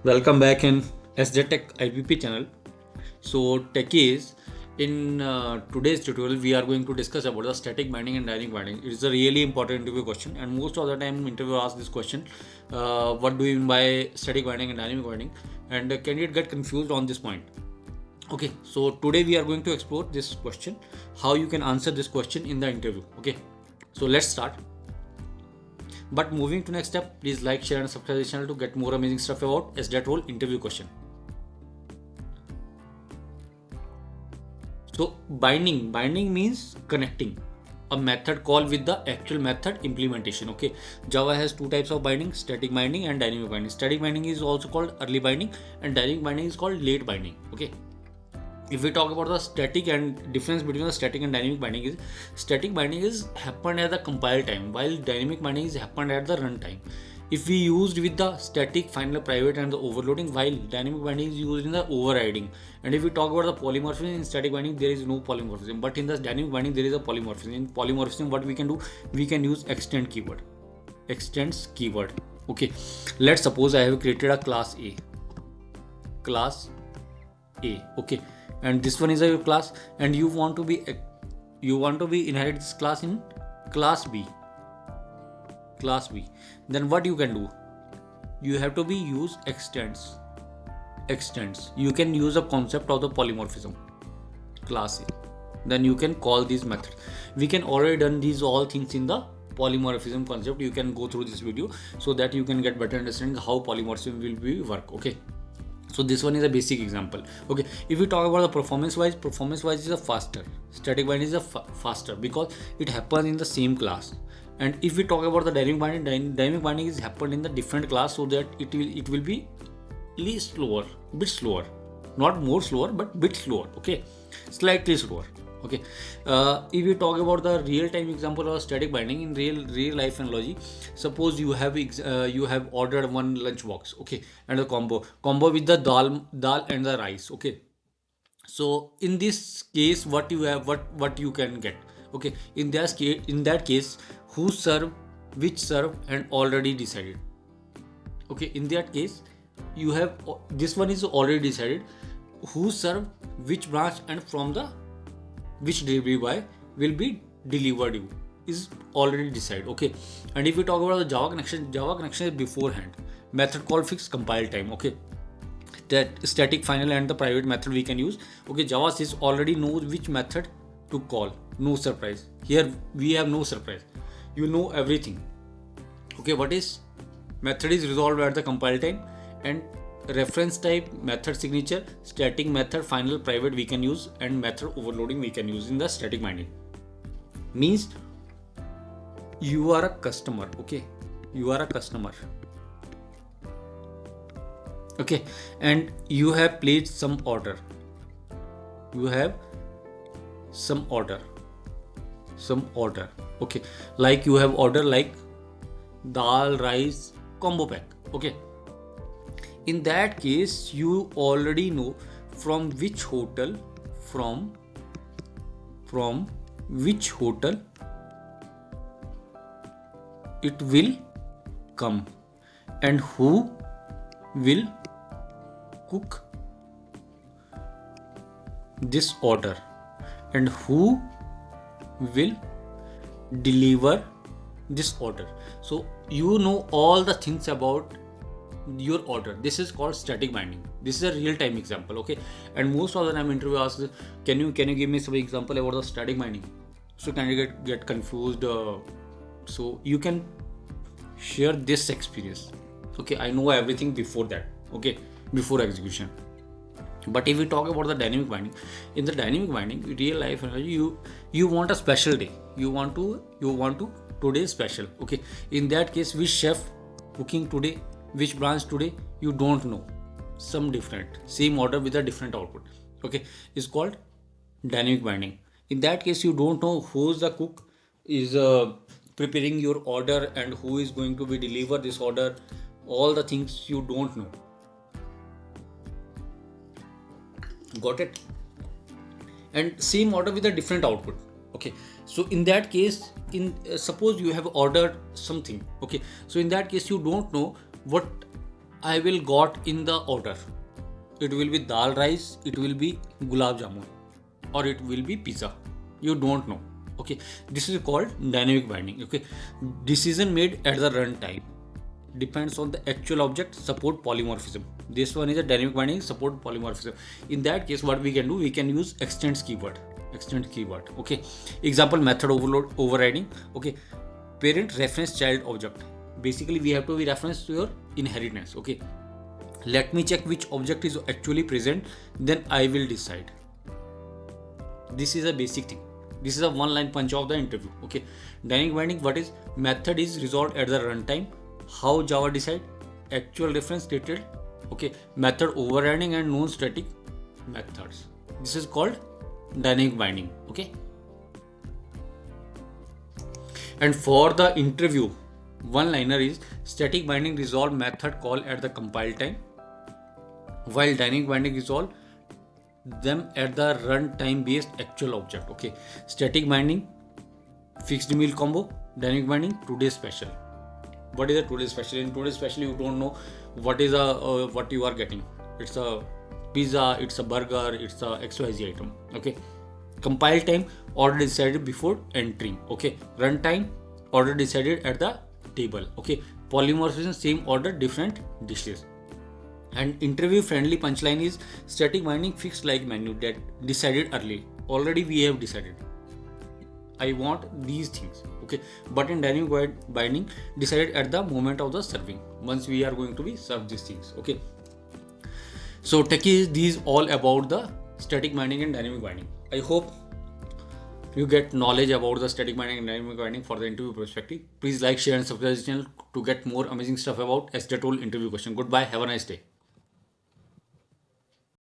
Welcome back in SDET IPP channel. So techies, in today's tutorial we are going to discuss about the static binding and dynamic binding. It is a really important interview question, and most of the time interviewer asks this question, what do you mean by static binding and dynamic binding, and candidate get confused on this point. Okay, so today we are going to explore this question, how you can answer this question in the interview. Okay, so let's start. But moving to next step, please like, share and subscribe this channel to get more amazing stuff about SDET role interview question. So binding means connecting a method call with the actual method implementation. Okay, Java has two types of binding, static binding and dynamic binding. Static binding is also called early binding and dynamic binding is called late binding. Okay, if we talk about the static and difference between the static and dynamic binding is static binding is happened at the compile time, while dynamic binding is happened at the runtime. If we used with the static, final, private and the overloading, while dynamic binding is used in the overriding. And if we talk about the polymorphism, in static binding there is no polymorphism, but in the dynamic binding there is a polymorphism. In polymorphism, what we can do, we can use extend keyword. Extends keyword. Okay, let's suppose I have created a class A. Okay, and this one is a class, and you want to be inherit this class in class B. Then what you can do, you have to be use extends. You can use a concept of the polymorphism class A, then you can call these methods. We can already done these all things in the polymorphism concept. You can go through this video so that you can get better understanding how polymorphism will be work. Okay, so this one is a basic example. Okay, if we talk about the performance wise is a faster. Static binding is a faster because it happens in the same class. And if we talk about the dynamic binding is happened in the different class, so that it will be bit slower, not more slower but bit slower. Okay, slightly slower. Okay, if you talk about the real time example of static binding in real life analogy, suppose you have ordered one lunch box. Okay, and a combo with the dal and the rice. Okay, so in this case what you have, what you can get. Okay, in that case, who serve, which serve and already decided. Okay, in that case you have this one is already decided, who serve, which branch and from the which delivery boy will be delivered you is already decided. Okay, and if we talk about the Java connection is beforehand. Method call fix compile time. Okay, that static, final and the private method we can use. Okay, Java says already knows which method to call. No surprise. Here we have no surprise. You know everything. Okay, what is method is resolved at the compile time, and reference type, method signature, static, method, final, private we can use, and method overloading we can use in the static binding. Means you are a customer. Okay, you are a customer. Okay, and you have placed some order. Okay, like you have order like dal, rice, combo pack. Okay, in that case you already know from which hotel it will come and who will cook this order and who will deliver this order. So you know all the things about your order. This is called static binding. This is a real time example. Okay, and most of the time interview asks, can you give me some example about the static binding, so can you get confused, so you can share this experience. Okay, I know everything before that. Okay, before execution. But if we talk about the dynamic binding, in the dynamic binding, real life analogy, you want a special day. You want to today special. Okay, in that case, which chef cooking today, which branch today, you don't know. Some different, same order with a different output. Okay, is called dynamic binding. In that case, you don't know who's the cook is preparing your order and who is going to be deliver this order. All the things you don't know. Got it? And same order with a different output. Okay, so in that case, suppose you have ordered something. Okay, so in that case you don't know what I will got in the order. It will be dal rice, it will be gulab jamun, or it will be pizza. You don't know. Okay, this is called dynamic binding. Okay, decision made at the runtime depends on the actual object, support polymorphism. This one is a dynamic binding, support polymorphism. In that case, what we can do, we can use extends keyword. Okay, example, method overriding. Okay, parent reference child object. Basically we have to be reference to your inheritance. Okay, let me check which object is actually present, then I will decide. This is a basic thing. This is a one line punch of the interview. Okay, dynamic binding, what is? Method is resolved at the runtime. How Java decide? Actual reference stated. Okay, method overriding and non-static methods. This is called dynamic binding. Okay, and for the interview, one liner is static binding resolve method call at the compile time, while dynamic binding resolve them at the runtime based actual object. Okay, static binding fixed meal combo, dynamic binding today special. What is a today special? In today special, you don't know what is what you are getting. It's a pizza, it's a burger, it's a XYZ item. Okay, compile time already decided before entering. Okay, runtime order decided at the table. Okay, polymorphism same order different dishes. And interview friendly punchline is static binding fixed like menu that decided early. Already we have decided I want these things. Okay, but in dynamic binding decided at the moment of the serving, once we are going to be served these things. Okay, so techie is these all about the static binding and dynamic binding. I hope you get knowledge about the static binding and dynamic binding for the interview perspective. Please like, share and subscribe this channel to get more amazing stuff about SDET interview question. Goodbye, have a nice day.